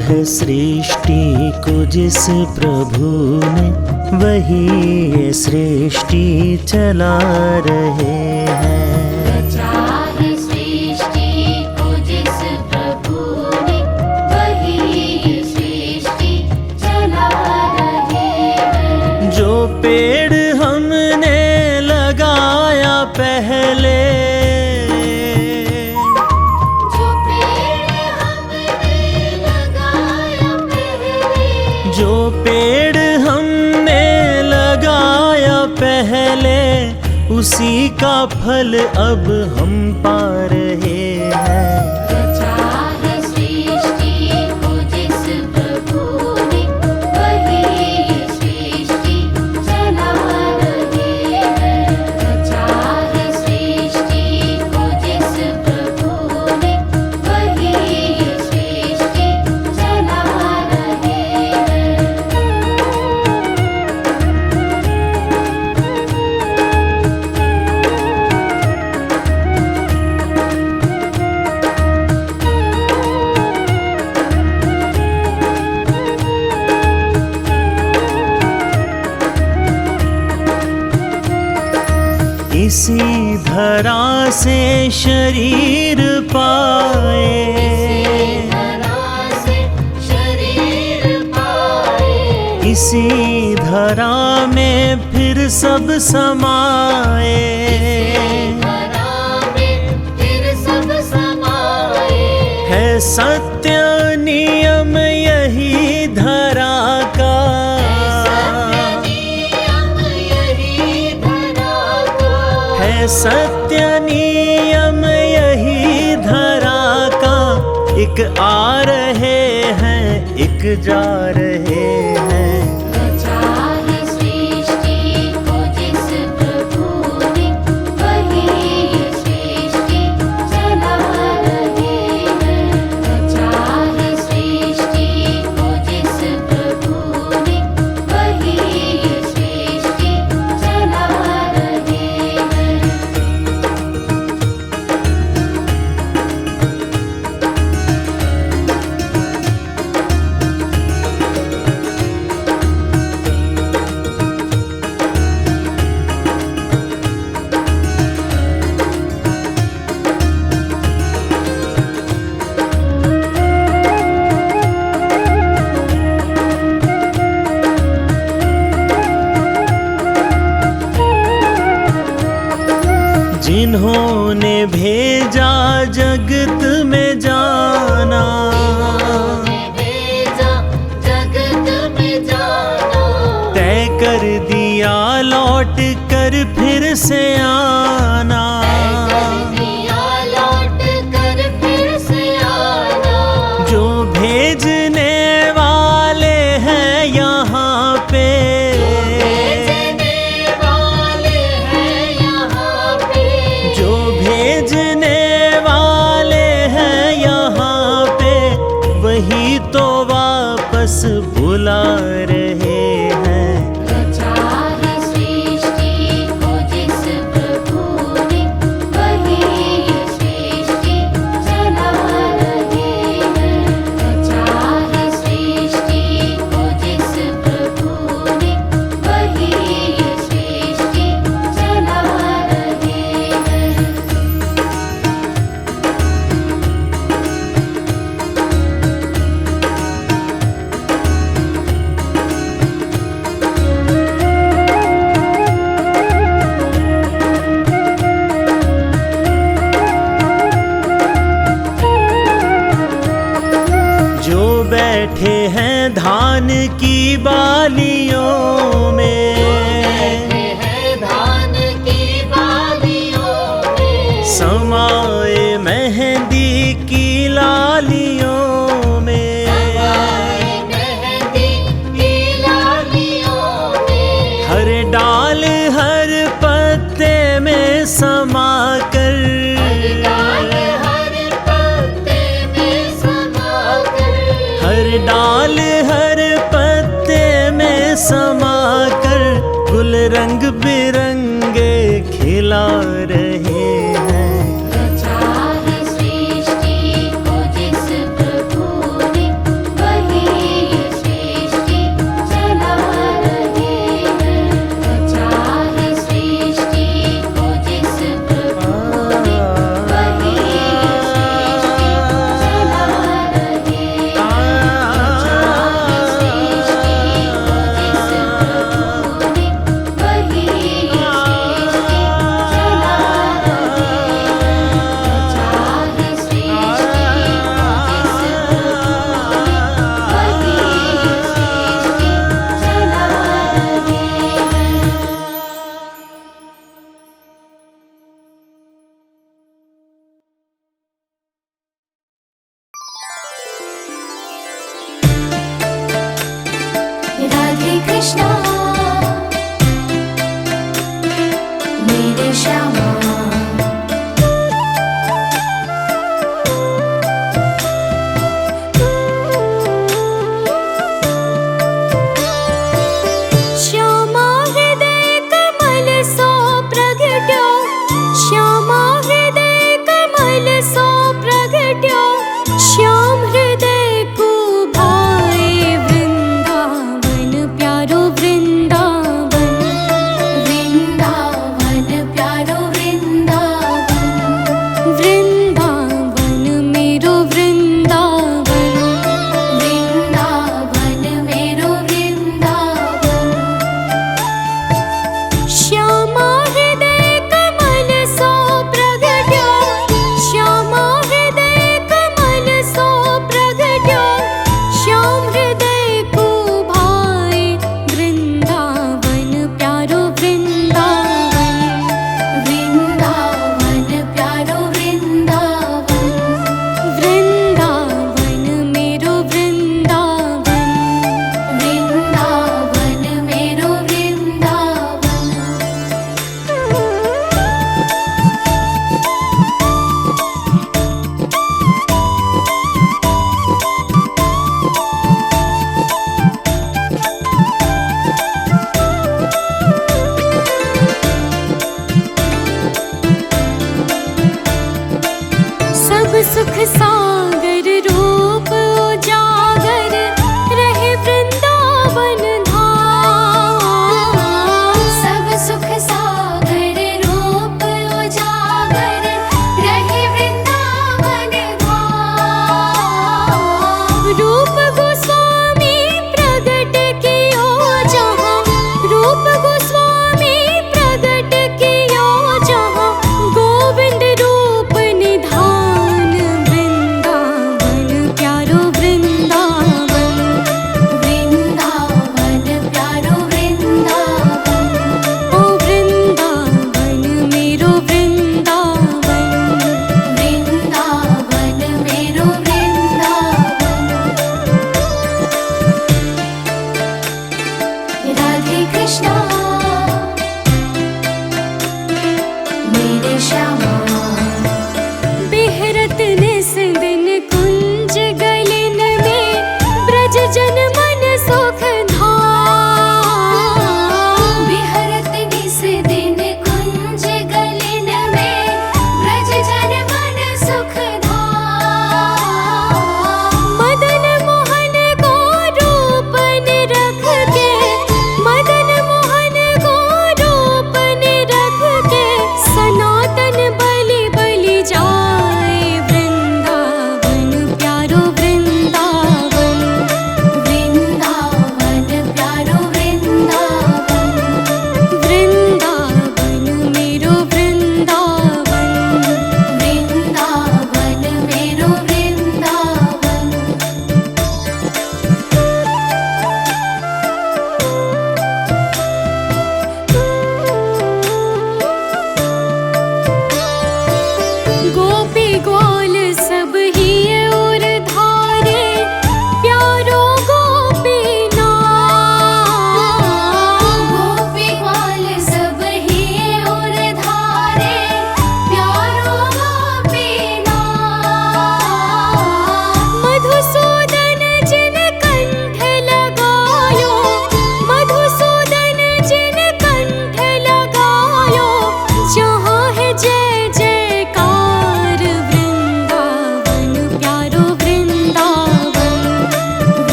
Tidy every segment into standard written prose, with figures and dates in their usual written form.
है सृष्टि को जिस प्रभु ने, वही ये सृष्टि चला रहे हैं। रचा है सृष्टि को जिस प्रभु ने, वही ये सृष्टि चला रहे हैं। जो पेड़ हमने लगाया पहले, जो पेड़ हमने लगाया पहले, उसी का फल अब हम पा रहे हैं। रचा है सृष्टि को जिस प्रभु ने, वही ये सृष्टि चला रहे हैं। रचा है सृष्टि को जिस प्रभु ने, वही ये सृष्टि चला रहे हैं। इसी धरा से शरीर पाए, इसी धरा में फिर सब समाए। है सत्य नियम यही धरा का, है सत्य नियम यही धरा का। एक आ रहे हैं, एक जा रहे हैं। रचा है सृष्टि को जिस प्रभु ने, वही ये सृष्टि चला रहे हैं। रचा है सृष्टि को जिस प्रभु ने, वही ये सृष्टि चला रहे हैं। जिन्होंने भेजा जगत में जाना, तय कर दिया लौट कर फिर से आना। जो भेजने वाले हैं यहाँ पे, जो भेजने वाले हैं यहाँ पे, वही तो वापस बुला रहे हैं। रचा है सृष्टि को जिस प्रभु ने, वही ये सृष्टि चला रहे हैं। रचा है सृष्टि को जिस प्रभु ने, वही ये सृष्टि चला रहे हैं। जो बैठे हैं धान की बालियों में, समाए मेहंदी की लालियों में। हर डाल हर पत्ते में समा कर, हर डाल हर पत्ते में समा कर, गुल रंग बिरंगे खिला रहे हैं। रचा है सृष्टि को जिस प्रभु ने, कृष्णा मेरे श्यामा श्यामा हृदय कमल सो प्रगट्यो श्यामा हृदय कमल सो प्रगट्यो श्याम हृदय को भाए वृंदावन प्यारो वृंदावन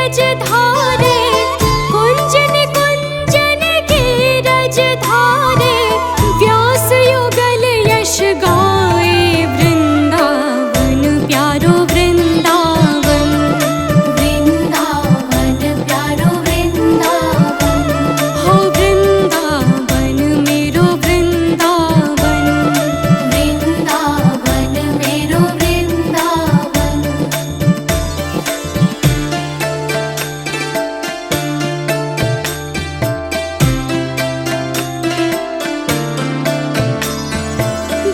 रज धारे, कुंजन कुंजन के रज धारे, व्यास युगल यश गाए वृंदावन प्यारो वृंदावन, वृंदावन प्यारो वृंदावन, हो वृंदावन मेरो वृंदावन, वृंदावन मेरो वृंदावन।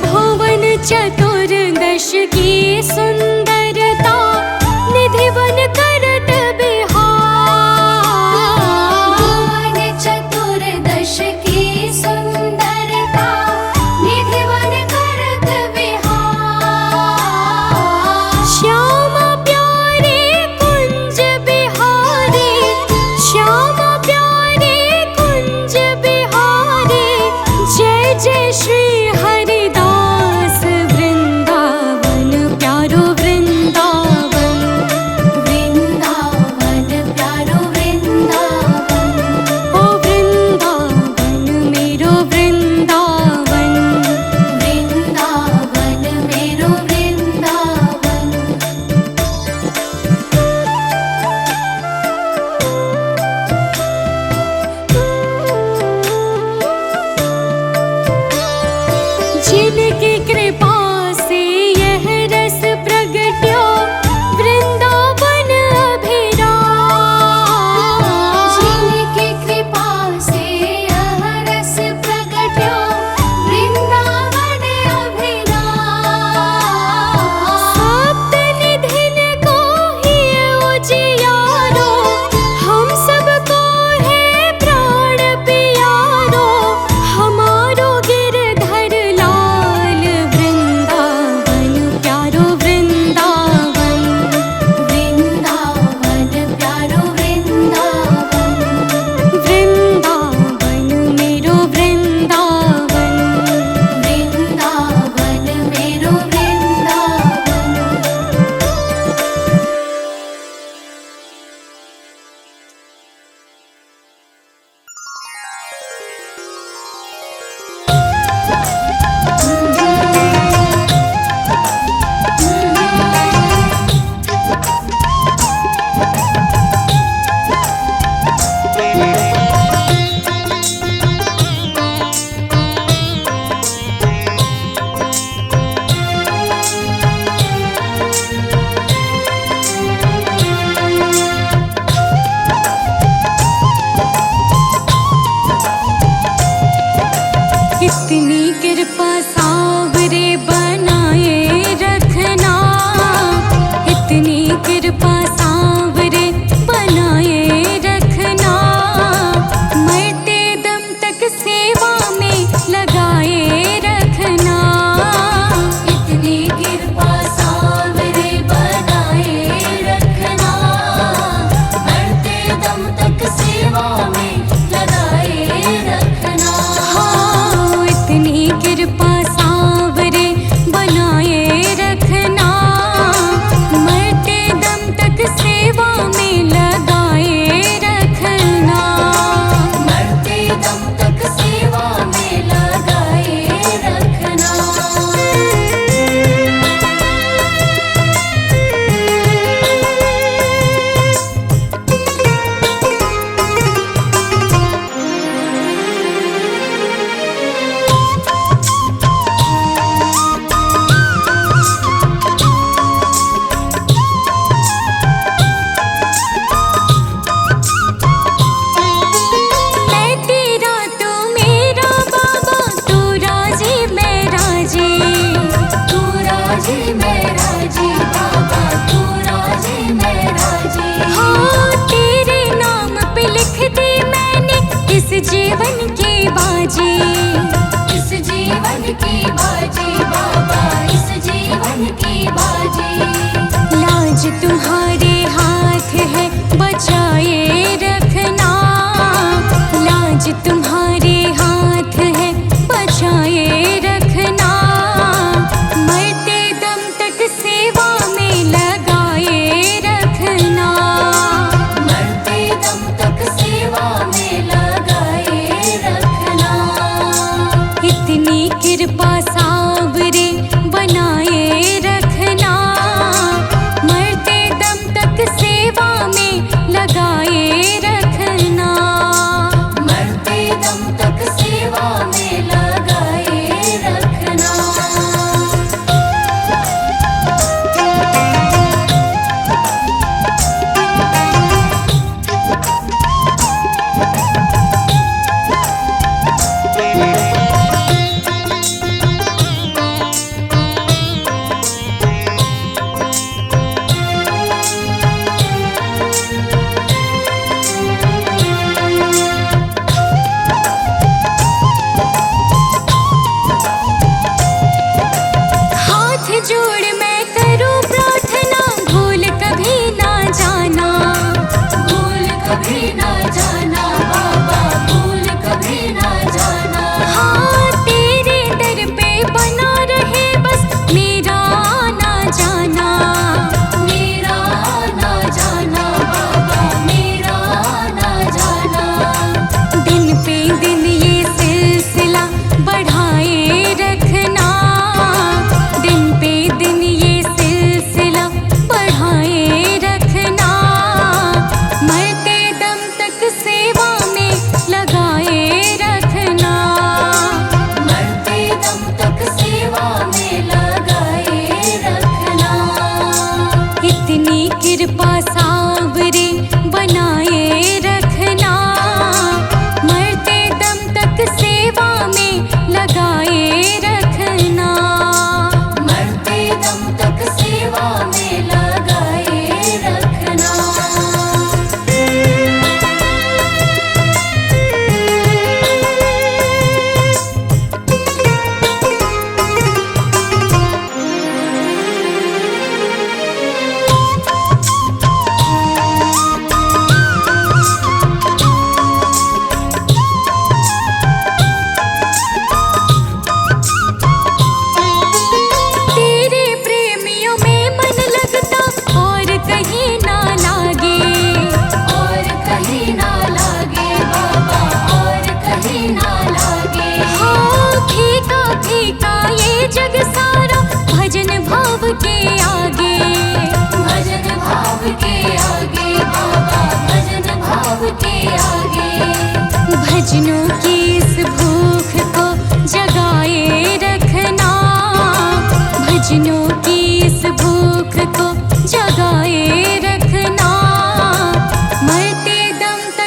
भुवन चतुर्दश की सुंदरता, निधिवन करत बिहार। भुवन चतुर्दश की सुंदरता, निधिवन करत बिहार। श्यामा प्यारे कुंज बिहारी, श्यामा प्यारे कुंज बिहारी, जय जय श्री हरिदास वृंदावन प्यारो वृंदावन।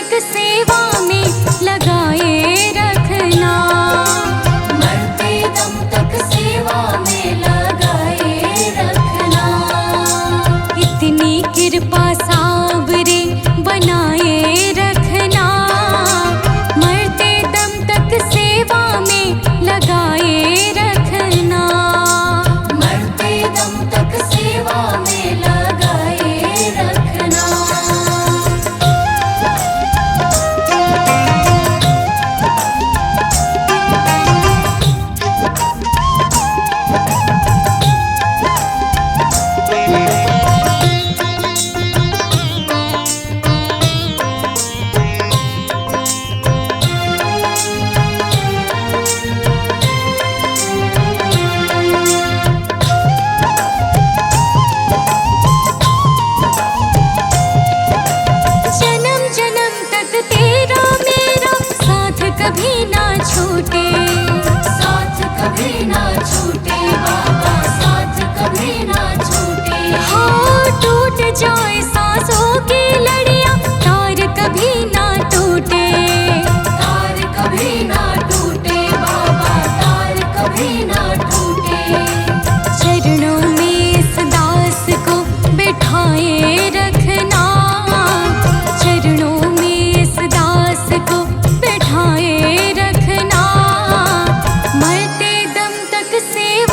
तक सेवा में लगाए रखना। मरते दम तक सेवा में लगाए रखना। इतनी कृपा सावरे बनाए रखना। मरते दम तक सेवा में लगाए रखना। मरते दम तक सेवा में लगाए रखना। जन्म जन्म तक तेरा मेरा साथ कभी ना छूटे। साथ कभी ना छूटे बाबा, साथ कभी ना छूटे। हाँ, टूट जाए सांसों की लड़ियां, तार कभी ना टूटे। तार कभी ना टूटे बाबा, तार कभी ना टूटे। चरणों में इस दास को बिठाए रखना। चरणों में इस दास को बिठाए रखना। मरते दम तक सेवा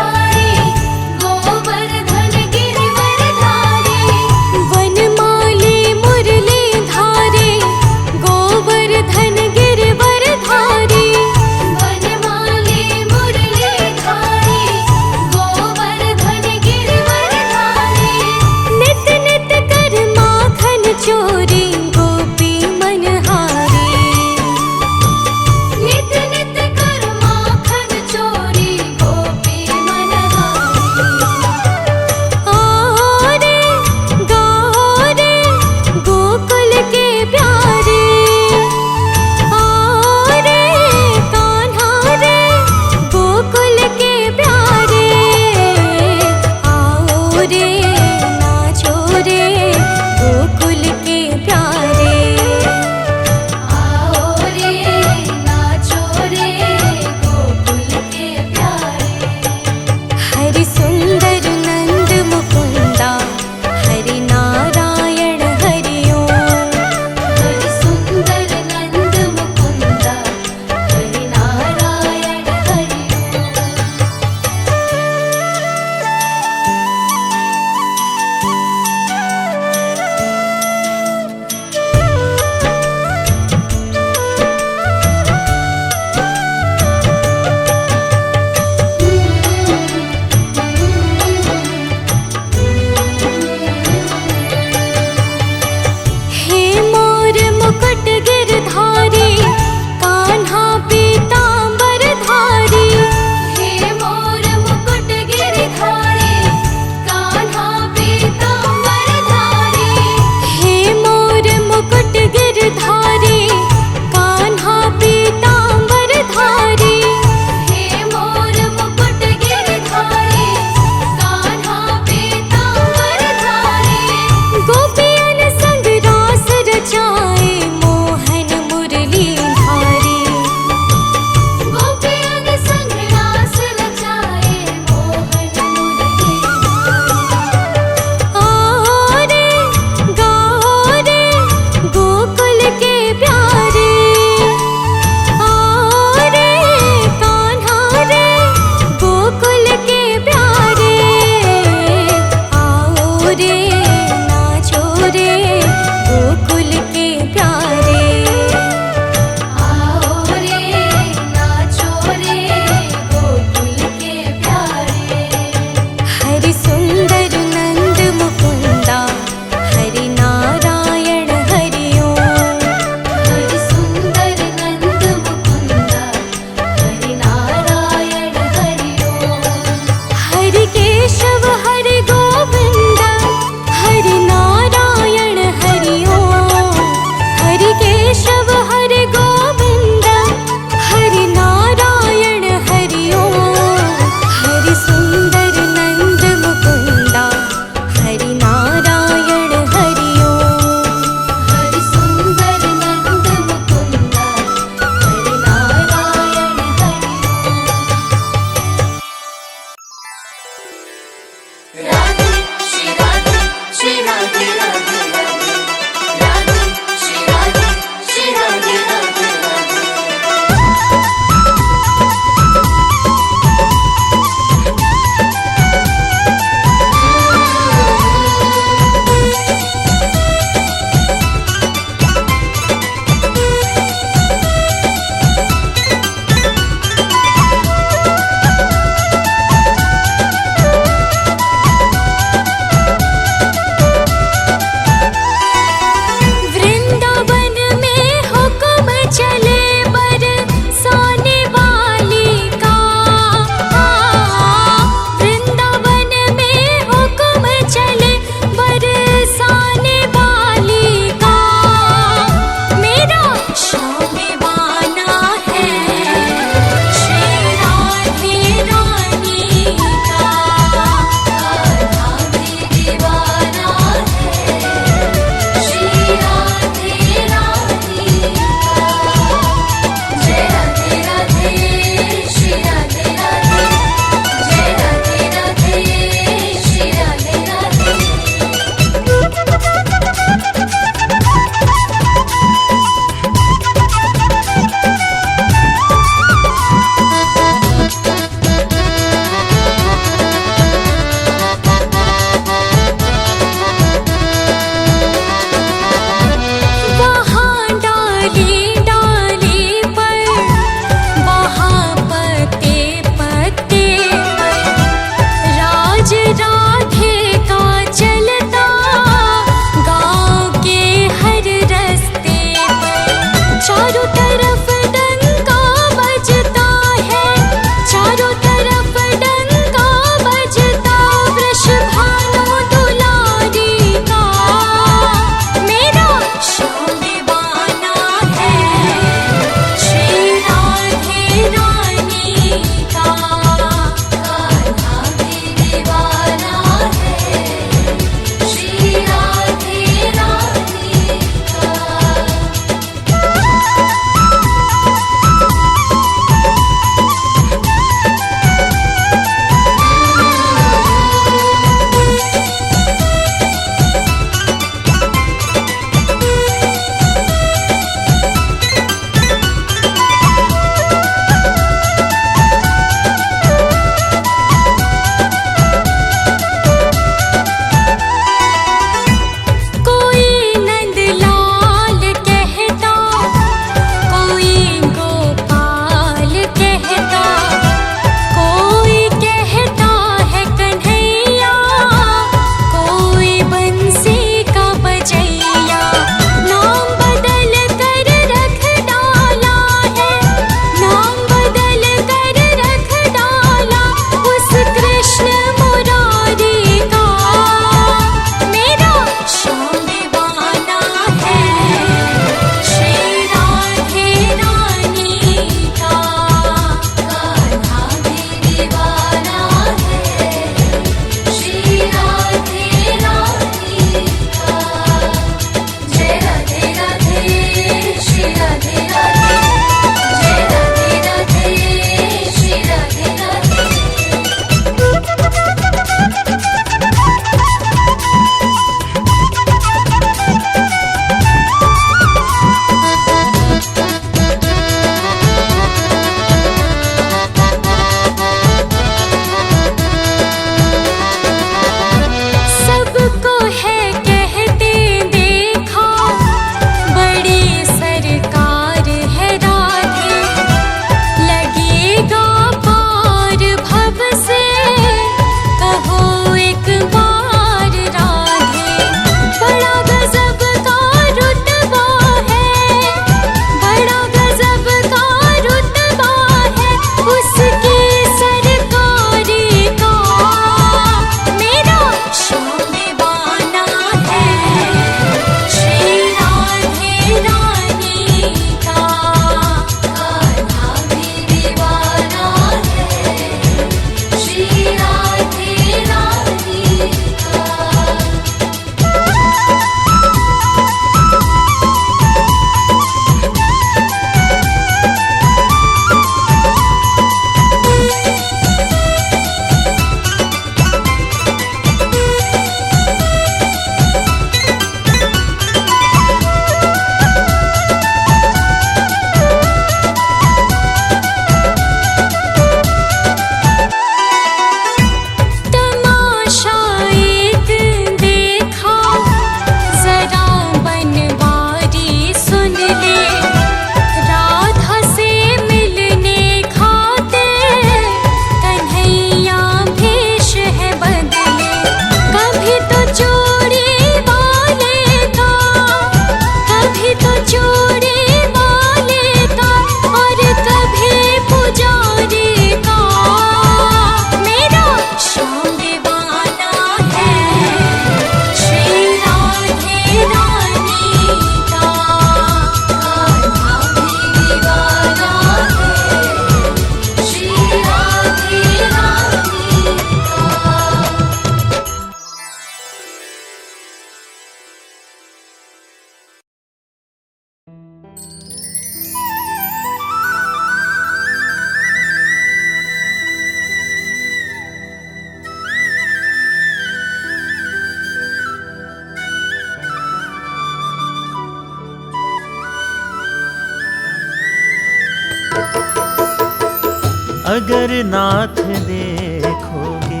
अगर नाथ देखोगे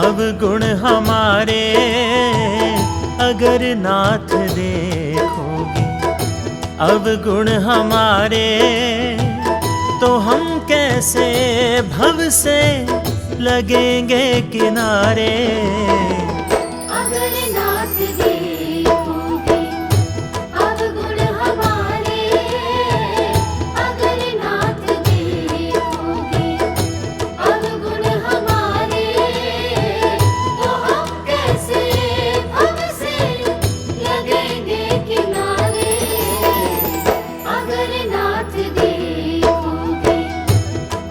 अब गुण हमारे, अगर नाथ देखोगे अब गुण हमारे, तो हम कैसे भव से लगेंगे किनारे। अगर नाथ देखोगे अब गुण हमारे, अगर नाथ देखोगे अब गुण हमारे, तो हम कैसे भव से लगेंगे किनारे। अगर नाथ देखोगे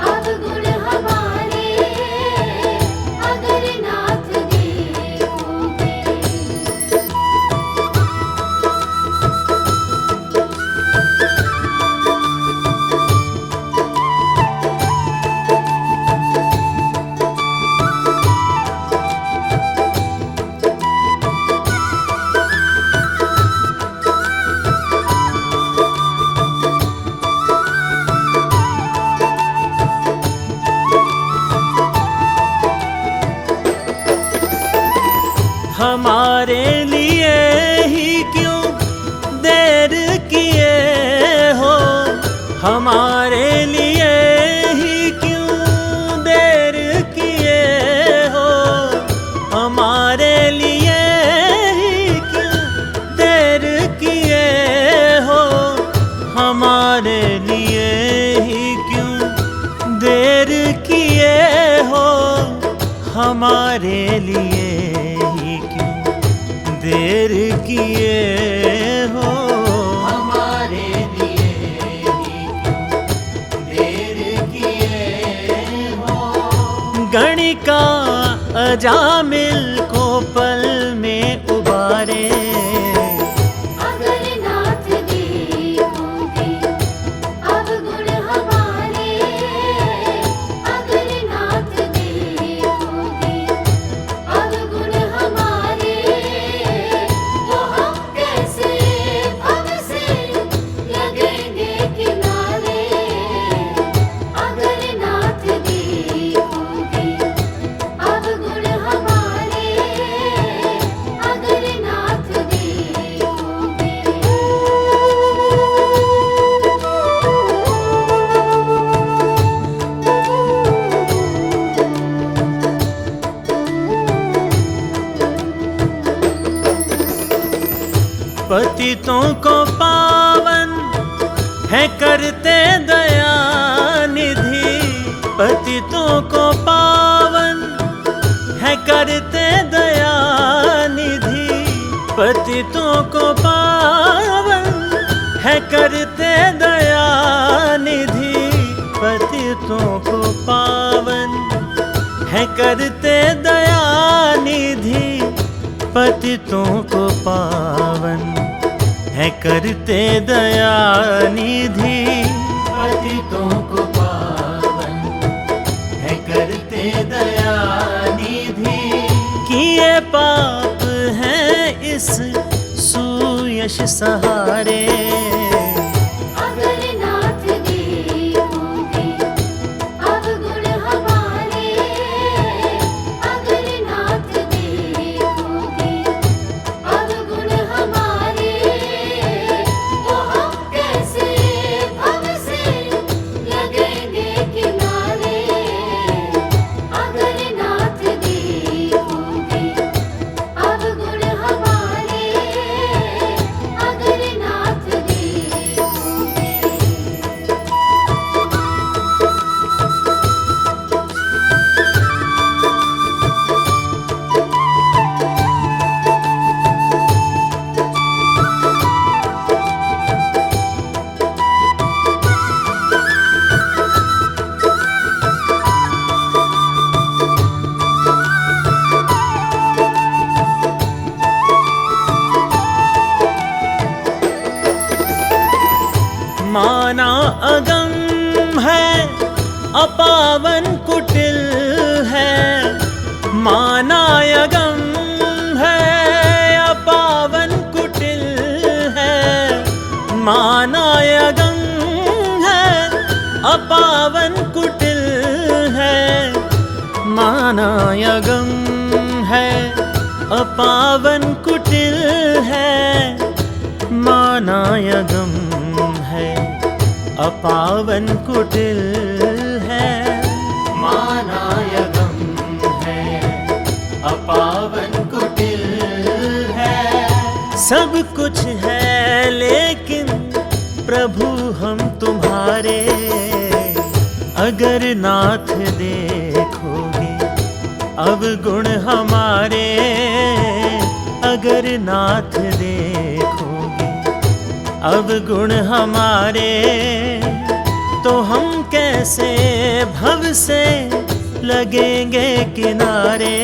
अब गुण हमारे, अगर नाथ देखोगे। हमारे लिए ही क्यों देर किए हो, हमारे लिए ही क्यों देर किए हो, हमारे लिए ही क्यों देर किए हो, हमारे लिए ही क्यों देर किए हो, हमारे लिए देर किए हो, हमारे लिए ही क्यों देर किए हो। गणिका अजामिल को पल में उबारे, अगर नाथ देखोगे अब गुण हमारे, अगर नाथ देखोगे अब गुण हमारे, तो हम कैसे भव से लगेंगे किनारे। अगर नाथ देखोगे अब गुण हमारे, अगर नाथ देखोगे। पतितों को पावन है करते दया निधि, पतितों को पावन है करते दया निधि, पतितों को पावन है करते दया निधि, पतितों को पावन है करते दया निधि, पतितों को पावन है करते दया निधि, पतितों को पावन है करते दया निधि। किए पाप हैं इस सुयश सहारे, अगर नाथ देखोगे अब गुण हमारे, अगर नाथ देखोगे अब गुण हमारे, तो हम कैसे भव से लगेंगे किनारे। अगर नाथ देखोगे अब गुण हमारे, अगर नाथ देखोगे। माना अगम है अपावन कुटिल है, माना अगम है अपावन कुटिल है, माना अगम है अपावन कुटिल मानायगम है अपावन कुटिल है, मानायगम है अपावन कुटिल है, मानायगम है अपावन कुटिल है। सब कुछ है लेकिन प्रभु हम तुम्हारे, अगर नाथ देखोगे अवगुण हमारे, अगर नाथ देखोगे अवगुण हमारे, तो हम कैसे भव से लगेंगे किनारे।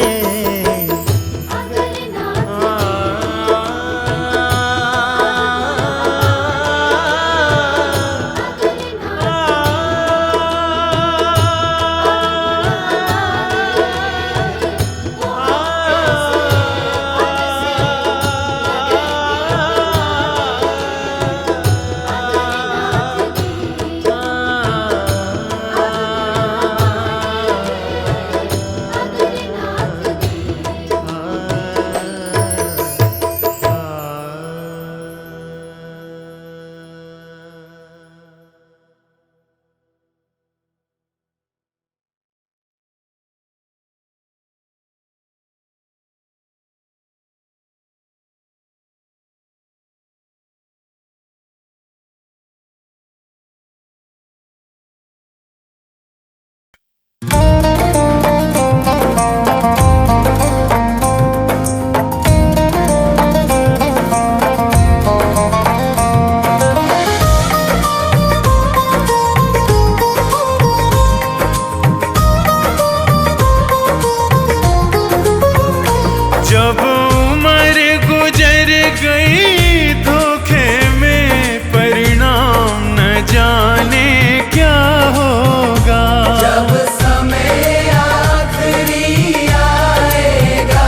जब उम्र गुजर गई धोखे में परिणाम न जाने क्या होगा। जब समय आखिरी आएगा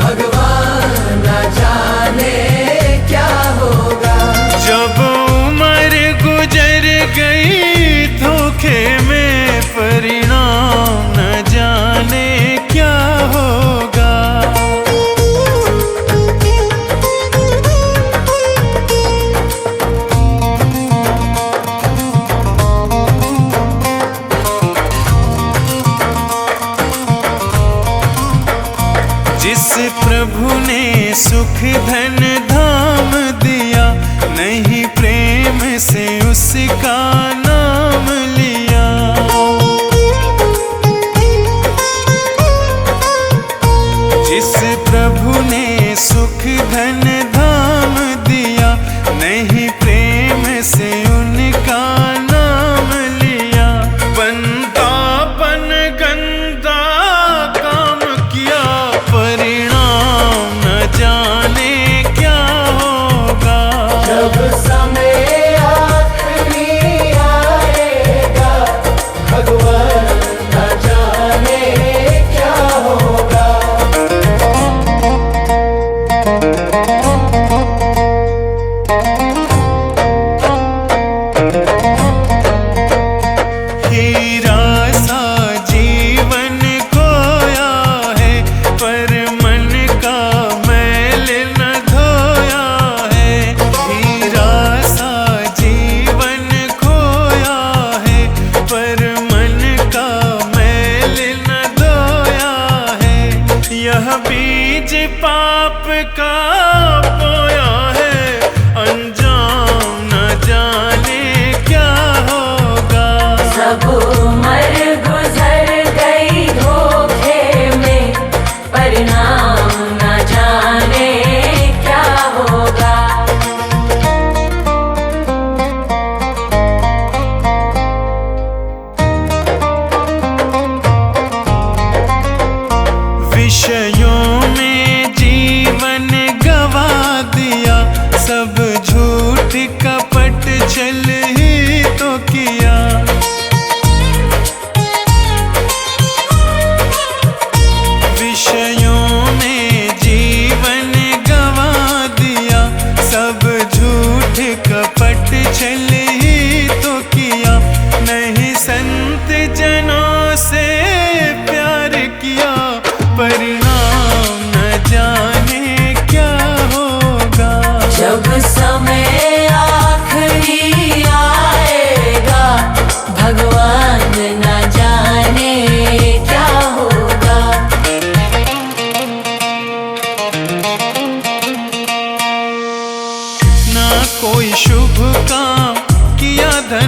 भगवान न जाने क्या होगा। जब उम्र गुजर गई धोखे में परिणाम न जाने क्या होगा। जिस प्रभु ने सुख धन धाम दिया, नहीं प्रेम से उसका नाम लिया। जिस प्रभु ने सुख धन धाम दिया, नहीं प्रेम से उनका नाम लिया। बंदापन गंदा काम किया, परिणाम न जाने क्या होगा। जब समय आखिरी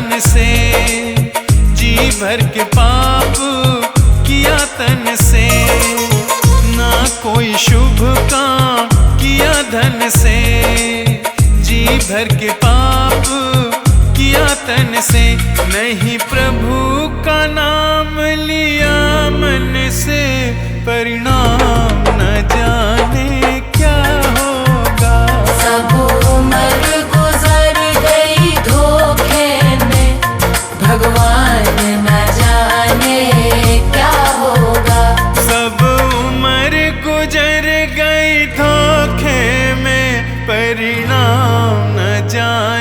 धन से, जी भर के पाप किया तन से, ना कोई शुभ काम किया धन से, जी भर के पाप किया तन से, नहीं प्रभु का नाम लिया मन से, परिणाम न जाने क्या होगा। सब उम्र गुजर गई धोखे में, भगवान न जाने क्या होगा। सब उम्र गुजर गई धोखे में, परिणाम न जाने